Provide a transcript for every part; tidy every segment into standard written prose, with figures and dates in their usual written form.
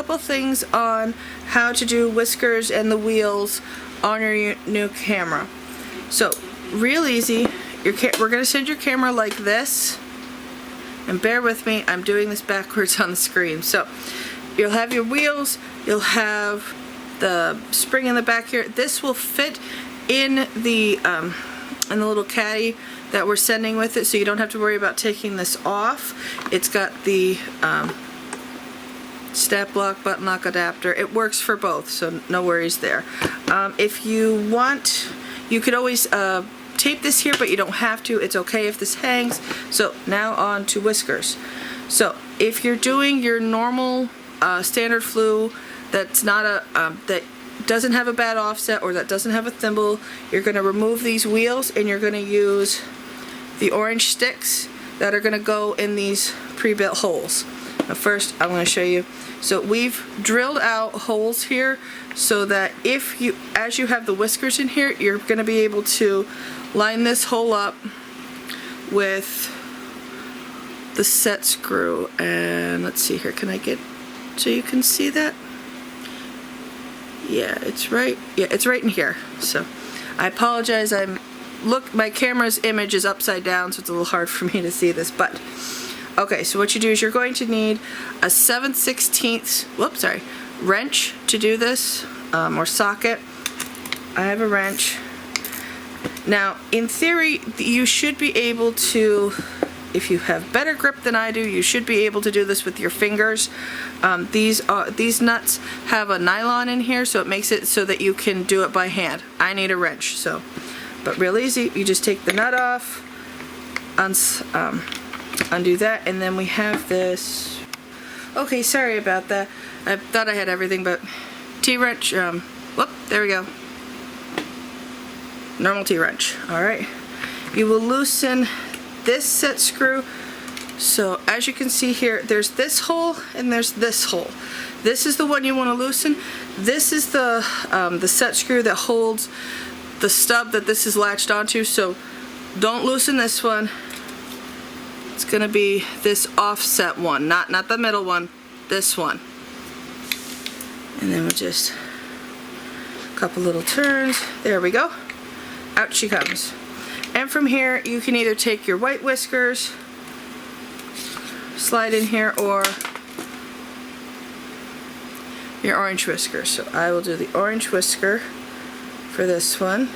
couple things on how to do whiskers and the wheels on your new camera. So, real easy. We're going to send your camera like this. And bear with me, I'm doing this backwards on the screen. So, you'll have your wheels, you'll have the spring in the back here. This will fit in the little caddy that we're sending with it, so you don't have to worry about taking this off. It's got the snap lock, button lock adapter. It works for both, so no worries there. If you want, you could always tape this here, but you don't have to. It's okay if this hangs. So now on to whiskers. So if you're doing your normal standard flue that's not that doesn't have a bad offset or that doesn't have a thimble, you're going to remove these wheels and you're going to use the orange sticks that are going to go in these pre-built holes. Now first I'm going to show you. So we've drilled out holes here so that as you have the whiskers in here, you're going to be able to line this hole up with the set screw. And let's see here, can I get so you can see that? Yeah, it's right in here. So I apologize, my camera's image is upside down, so it's a little hard for me to see this, but okay, so what you do is you're going to need a 7/16 wrench to do this, or socket. I have a wrench. Now, in theory, you should be able to, if you have better grip than I do, you should be able to do this with your fingers. These nuts have a nylon in here, so it makes it so that you can do it by hand. I need a wrench, so, but real easy. You just take the nut off, undo that, and then we have this. Okay, sorry about that. I thought I had everything, but T-wrench. Whoop, there we go. Normal T-wrench. All right. You will loosen this set screw. So as you can see here, there's this hole and there's this hole. This is the one you want to loosen. This is the set screw that holds the stub that this is latched onto. So don't loosen this one. It's going to be this offset one, not the middle one, this one. And then we'll just a couple little turns. There we go. Out she comes. And from here, you can either take your white whiskers, slide in here, or your orange whiskers. So I will do the orange whisker for this one.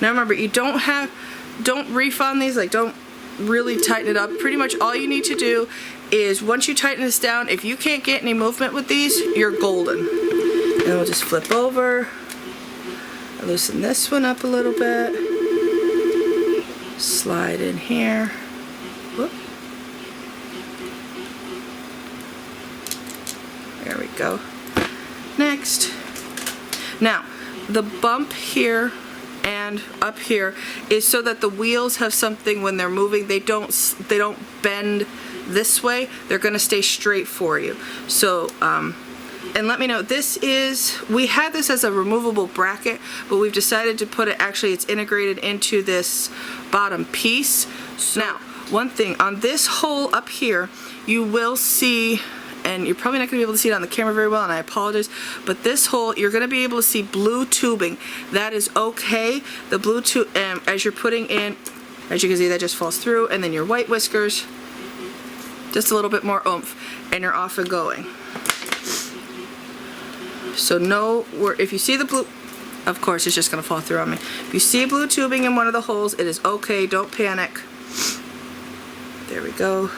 Now remember, you don't reef on these, like don't really tighten it up. Pretty much all you need to do is once you tighten this down, if you can't get any movement with these, you're golden. And we'll just flip over. I loosen this one up a little bit. Slide in here. Whoop. There we go. Next. Now, the bump here and up here is so that the wheels have something when they're moving. They don't bend this way. They're going to stay straight for you. So, and let me know, we had this as a removable bracket, but we've decided to put it, actually it's integrated into this bottom piece. So now, one thing, on this hole up here, you will see, and you're probably not going to be able to see it on the camera very well, and I apologize, but this hole, you're going to be able to see blue tubing. That is okay. The blue tube, as you're putting in, as you can see, that just falls through, and then your white whiskers, just a little bit more oomph, and you're off and going. So if you see the blue, of course it's just going to fall through on me. If you see blue tubing in one of the holes, it is okay, don't panic. There we go.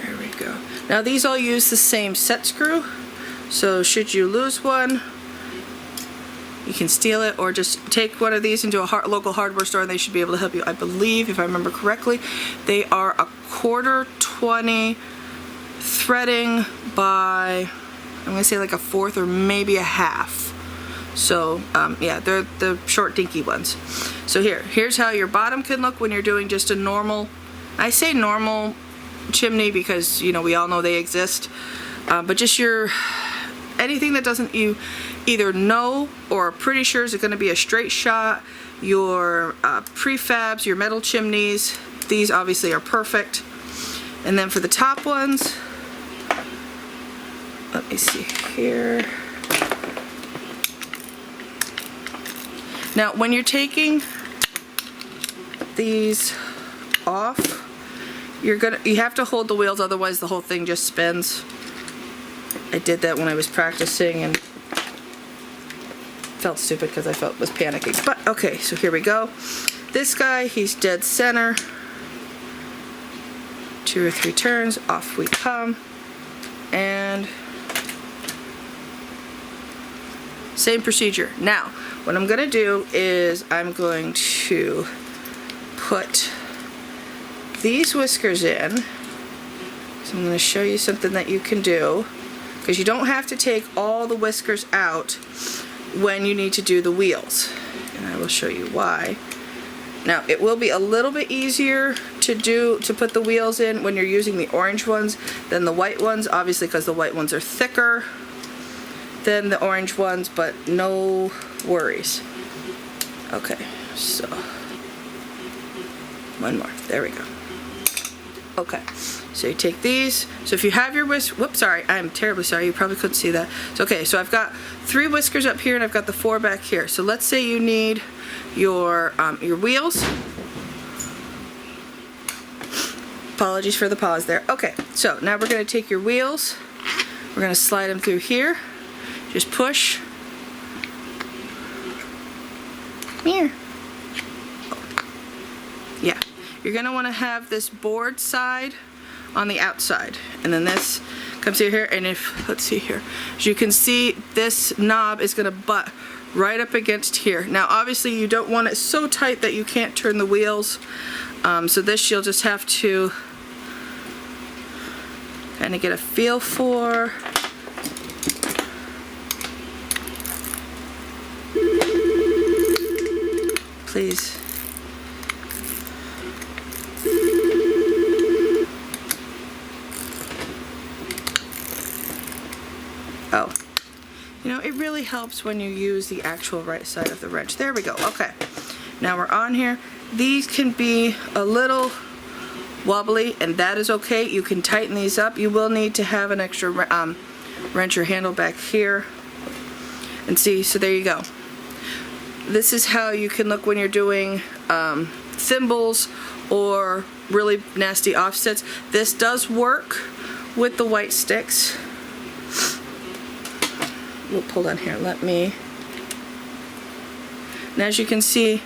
There we go. Now these all use the same set screw, so should you lose one, you can steal it or just take one of these into a local hardware store and they should be able to help you. I believe, if I remember correctly, they are a 1/4-20 threading by, I'm going to say like a 1/4 or maybe a 1/2. So yeah, they're the short dinky ones. So here's how your bottom can look when you're doing just a normal, I say normal chimney because we all know they exist, but just anything that doesn't you either know or are pretty sure is going to be a straight shot, your prefabs, your metal chimneys, these obviously are perfect. And then for the top ones, let me see here. Now, when you're taking these off, you have to hold the wheels, otherwise the whole thing just spins. I did that when I was practicing and felt stupid because I was panicking. But okay, so here we go. This guy, he's dead center. 2 or 3 turns, off we come. And same procedure. Now, what I'm gonna do is I'm going to put these whiskers in. So I'm gonna show you something that you can do, because you don't have to take all the whiskers out when you need to do the wheels. And I will show you why. Now, it will be a little bit easier to put the wheels in when you're using the orange ones than the white ones, obviously because the white ones are thicker than the orange ones, but no worries. Okay, so one more. There we go. Okay, so you take these. So if you have your whoops, sorry, I'm terribly sorry, you probably couldn't see that. So, okay, so I've got 3 whiskers up here and I've got the 4 back here. So let's say you need your wheels. Apologies for the pause there. Okay, so now we're going to take your wheels. We're going to slide them through here. Just push. Here. Yeah. You're going to want to have this board side on the outside. And then this comes through here. And if, let's see here. As you can see, this knob is going to butt right up against here. Now, obviously, you don't want it so tight that you can't turn the wheels. So this you'll just have to kind of get a feel for. Please. Oh. You know, it really helps when you use the actual right side of the wrench. There we go. Okay. Now we're on here. These can be a little wobbly, and that is okay. You can tighten these up. You will need to have an extra wrench or handle back here. And see, so there you go. This is how you can look when you're doing thimbles or really nasty offsets. This does work with the white sticks. We'll pull on here. Let me. And as you can see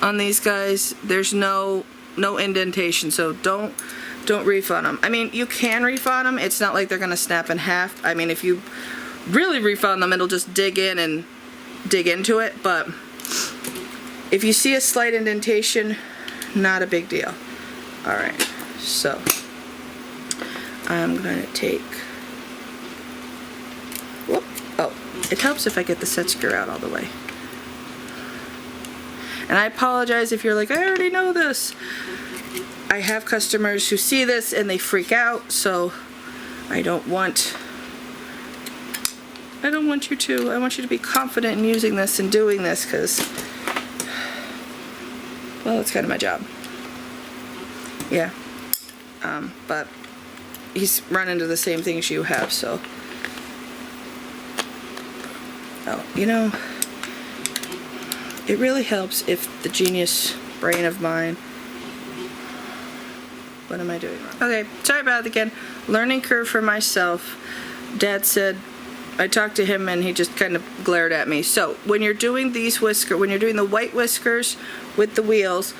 on these guys, there's no indentation, so don't reef on them. I mean, you can reef on them. It's not like they're gonna snap in half. I mean, if you really reef on them, it'll just dig in and dig into it. But if you see a slight indentation, not a big deal. All right, so I'm gonna take. Whoop. Oh, it helps if I get the set screw out all the way. And I apologize if you're like, I already know this. I have customers who see this and they freak out, so I don't want you to. I want you to be confident in using this and doing this, because, well, it's kind of my job. Yeah. But he's run into the same things you have, so. Oh, you know, it really helps if the genius brain of mine. What am I doing wrong? Okay, sorry about it again. Learning curve for myself. Dad said, I talked to him and he just kind of glared at me. So when you're doing these when you're doing the white whiskers with the wheels,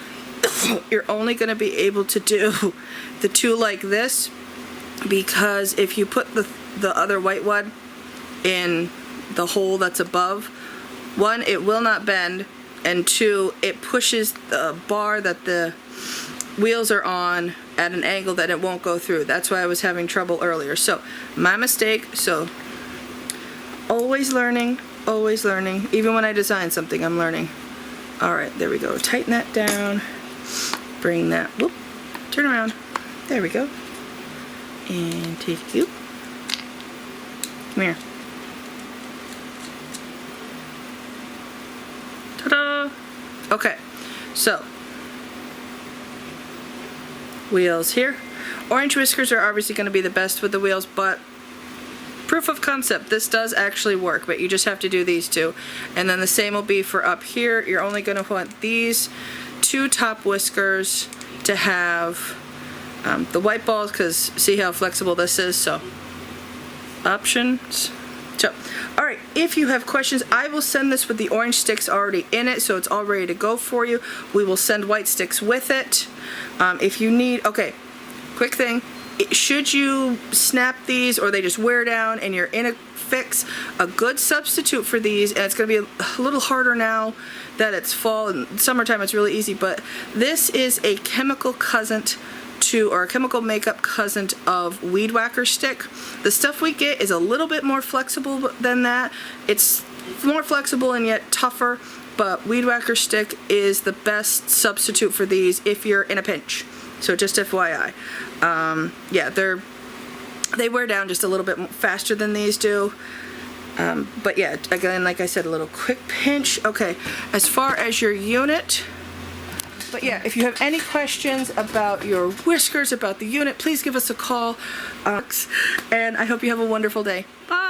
you're only going to be able to do the 2 like this, because if you put the other white one in the hole that's above, 1, it will not bend, and 2, it pushes the bar that the wheels are on at an angle that it won't go through. That's why I was having trouble earlier. So my mistake. So always learning, always learning. Even when I design something, I'm learning. All right, there we go. Tighten that down. Bring that, whoop, turn around. There we go. And take you. Come here. Ta-da! Okay, so wheels here. Orange whiskers are obviously going to be the best with the wheels, but proof of concept, this does actually work, but you just have to do these two. And then the same will be for up here. You're only going to want these two top whiskers to have the white balls, because see how flexible this is. So options. So, all right, if you have questions, I will send this with the orange sticks already in it, so it's all ready to go for you. We will send white sticks with it. If you need, okay, quick thing, should you snap these or they just wear down and you're in a fix, a good substitute for these, and it's going to be a little harder now that it's fall and summertime, it's really easy, but this is a chemical cousin to, or a chemical makeup cousin of weed whacker stick. The stuff we get is a little bit more flexible than that. It's more flexible and yet tougher, but weed whacker stick is the best substitute for these if you're in a pinch. So just FYI. Yeah, they wear down just a little bit faster than these do. But yeah, again, like I said, a little quick pinch. Okay, as far as your unit, but yeah, if you have any questions about your whiskers, about the unit, please give us a call. And I hope you have a wonderful day. Bye!